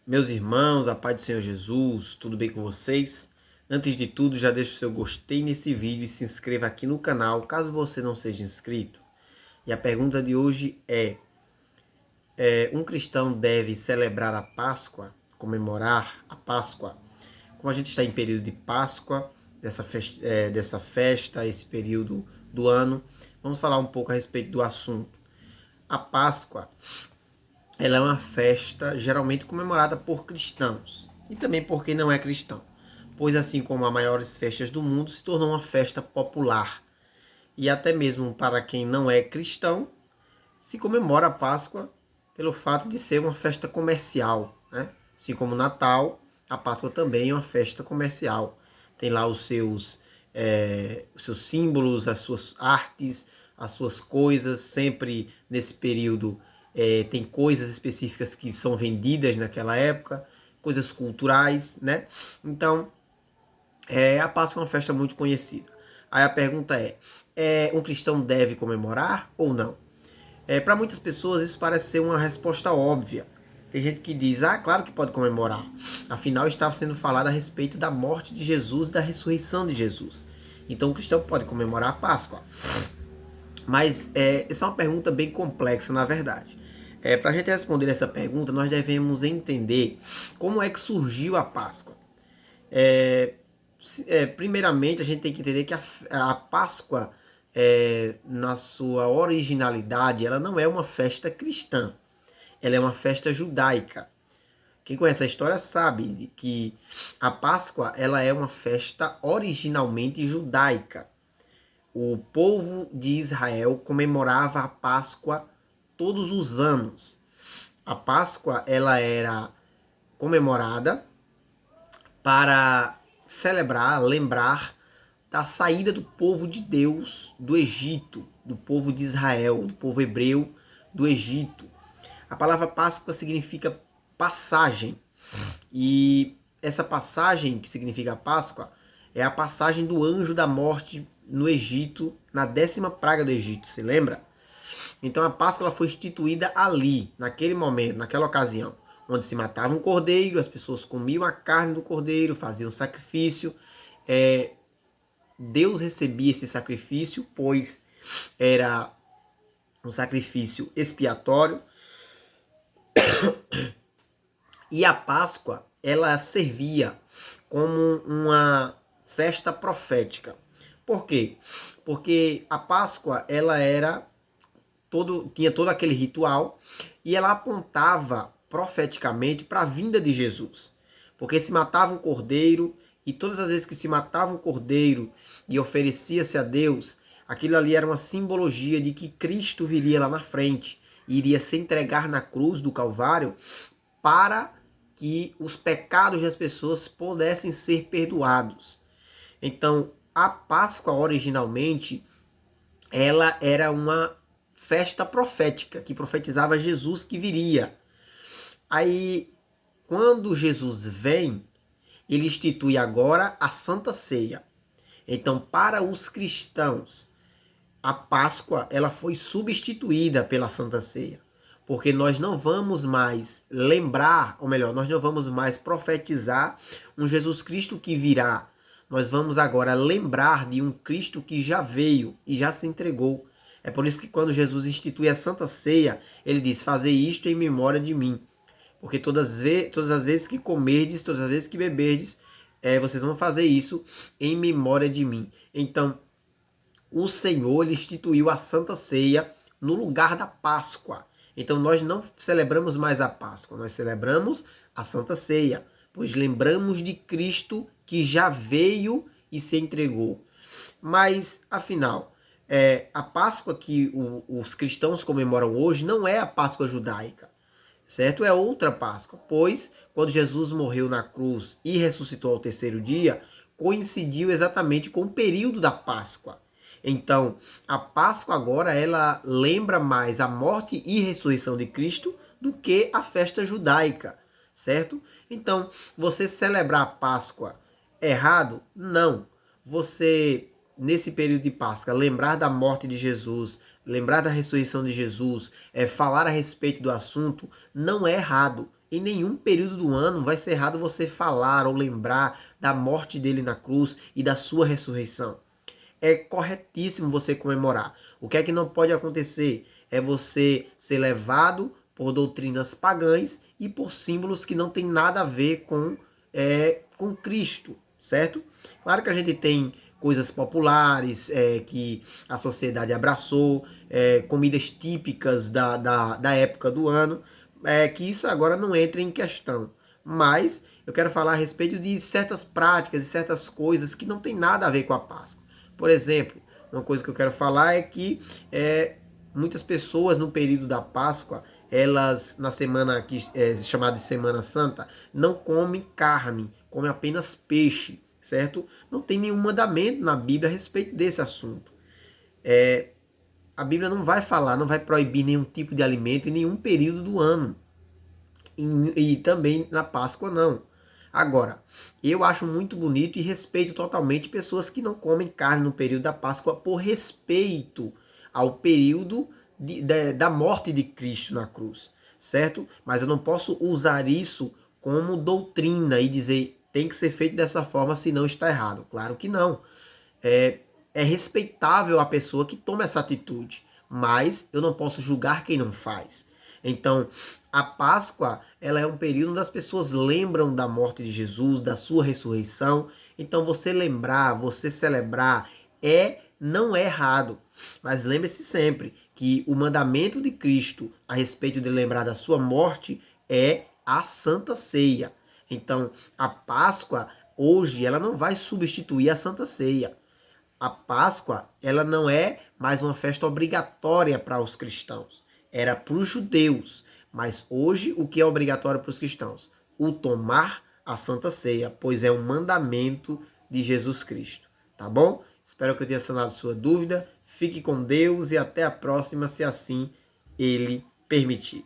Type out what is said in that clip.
Meus irmãos, a paz do Senhor Jesus, tudo bem com vocês? Antes de tudo, já deixa o seu gostei nesse vídeo e se inscreva aqui no canal, caso você não seja inscrito. E a pergunta de hoje é um cristão deve celebrar a Páscoa, comemorar a Páscoa? Como a gente está em período de Páscoa, dessa festa, esse período do ano, vamos falar um pouco a respeito do assunto. A Páscoa, ela é uma festa geralmente comemorada por cristãos e também por quem não é cristão, pois assim como as maiores festas do mundo, se tornou uma festa popular. E até mesmo para quem não é cristão, se comemora a Páscoa pelo fato de ser uma festa comercial, né? Assim como o Natal, a Páscoa também é uma festa comercial. Tem lá os seus símbolos, as suas artes, as suas coisas. Sempre nesse período tem coisas específicas que são vendidas naquela época, coisas culturais, né? Então, a Páscoa é uma festa muito conhecida. Aí a pergunta um cristão deve comemorar ou não? Para muitas pessoas isso parece ser uma resposta óbvia. Tem gente que diz, claro que pode comemorar. Afinal, estava sendo falado a respeito da morte de Jesus e da ressurreição de Jesus. Então, o cristão pode comemorar a Páscoa. Mas essa é uma pergunta bem complexa, na verdade. Para a gente responder essa pergunta, nós devemos entender como é que surgiu a Páscoa. Primeiramente, a gente tem que entender que a Páscoa, na sua originalidade, ela não é uma festa cristã. Ela é uma festa judaica. Quem conhece a história sabe que a Páscoa ela é uma festa originalmente judaica. O povo de Israel comemorava a Páscoa todos os anos. A Páscoa ela era comemorada para celebrar, lembrar da saída do povo de Deus do Egito, do povo de Israel, do povo hebreu do Egito. A palavra Páscoa significa passagem. E essa passagem que significa Páscoa é a passagem do anjo da morte no Egito, na 10ª praga do Egito, se lembra? Então a Páscoa ela foi instituída ali, naquele momento, naquela ocasião, onde se matava um cordeiro, as pessoas comiam a carne do cordeiro, faziam sacrifício. Deus recebia esse sacrifício, pois era um sacrifício expiatório. E a Páscoa, ela servia como uma festa profética. Por quê? Porque a Páscoa, ela tinha todo aquele ritual e ela apontava profeticamente para a vinda de Jesus. Porque se matava um cordeiro e todas as vezes que se matava um cordeiro e oferecia-se a Deus, aquilo ali era uma simbologia de que Cristo viria lá na frente e iria se entregar na cruz do Calvário para que os pecados das pessoas pudessem ser perdoados. Então, a Páscoa originalmente ela era uma festa profética que profetizava Jesus que viria. Aí, quando Jesus vem, ele institui agora a Santa Ceia. Então, para os cristãos, a Páscoa ela foi substituída pela Santa Ceia, porque nós não vamos mais lembrar, ou melhor, nós não vamos mais profetizar um Jesus Cristo que virá. Nós vamos agora lembrar de um Cristo que já veio e já se entregou. É por isso que quando Jesus institui a Santa Ceia, ele diz, fazei isto em memória de mim. Porque todas as vezes que comerdes, todas as vezes que beberdes, vocês vão fazer isso em memória de mim. Então, o Senhor ele instituiu a Santa Ceia no lugar da Páscoa. Então nós não celebramos mais a Páscoa, nós celebramos a Santa Ceia, pois lembramos de Cristo que já veio e se entregou. Mas, afinal, a Páscoa que os cristãos comemoram hoje não é a Páscoa judaica, certo? É outra Páscoa, pois quando Jesus morreu na cruz e ressuscitou ao terceiro dia, coincidiu exatamente com o período da Páscoa. Então, a Páscoa agora ela lembra mais a morte e ressurreição de Cristo do que a festa judaica, certo? Então, você celebrar a Páscoa errado? Não. Você, nesse período de Páscoa, lembrar da morte de Jesus, lembrar da ressurreição de Jesus, falar a respeito do assunto, não é errado. Em nenhum período do ano vai ser errado você falar ou lembrar da morte dele na cruz e da sua ressurreição. É corretíssimo você comemorar. O que é que não pode acontecer? É você ser levado por doutrinas pagãs e por símbolos que não tem nada a ver com Cristo, certo? Claro que a gente tem coisas populares que a sociedade abraçou, comidas típicas da época do ano, que isso agora não entra em questão. Mas eu quero falar a respeito de certas práticas e certas coisas que não tem nada a ver com a Páscoa. Por exemplo, uma coisa que eu quero falar é que muitas pessoas no período da Páscoa, elas na semana que é chamada de Semana Santa, não comem carne, comem apenas peixe, certo? Não tem nenhum mandamento na Bíblia a respeito desse assunto. A Bíblia não vai falar, não vai proibir nenhum tipo de alimento em nenhum período do ano. E também na Páscoa não. Agora, eu acho muito bonito e respeito totalmente pessoas que não comem carne no período da Páscoa por respeito ao período da morte de Cristo na cruz, certo? Mas eu não posso usar isso como doutrina e dizer tem que ser feito dessa forma, senão está errado. Claro que não. É respeitável a pessoa que toma essa atitude, mas eu não posso julgar quem não faz. Então, a Páscoa, ela é um período onde as pessoas lembram da morte de Jesus, da sua ressurreição. Então, você lembrar, você celebrar, não é errado. Mas lembre-se sempre que o mandamento de Cristo a respeito de lembrar da sua morte é a Santa Ceia. Então, a Páscoa, hoje, ela não vai substituir a Santa Ceia. A Páscoa, ela não é mais uma festa obrigatória para os cristãos. Era para os judeus. Mas hoje, o que é obrigatório para os cristãos? O tomar a Santa Ceia, pois é um mandamento de Jesus Cristo. Tá bom? Espero que eu tenha sanado sua dúvida. Fique com Deus e até a próxima, se assim Ele permitir.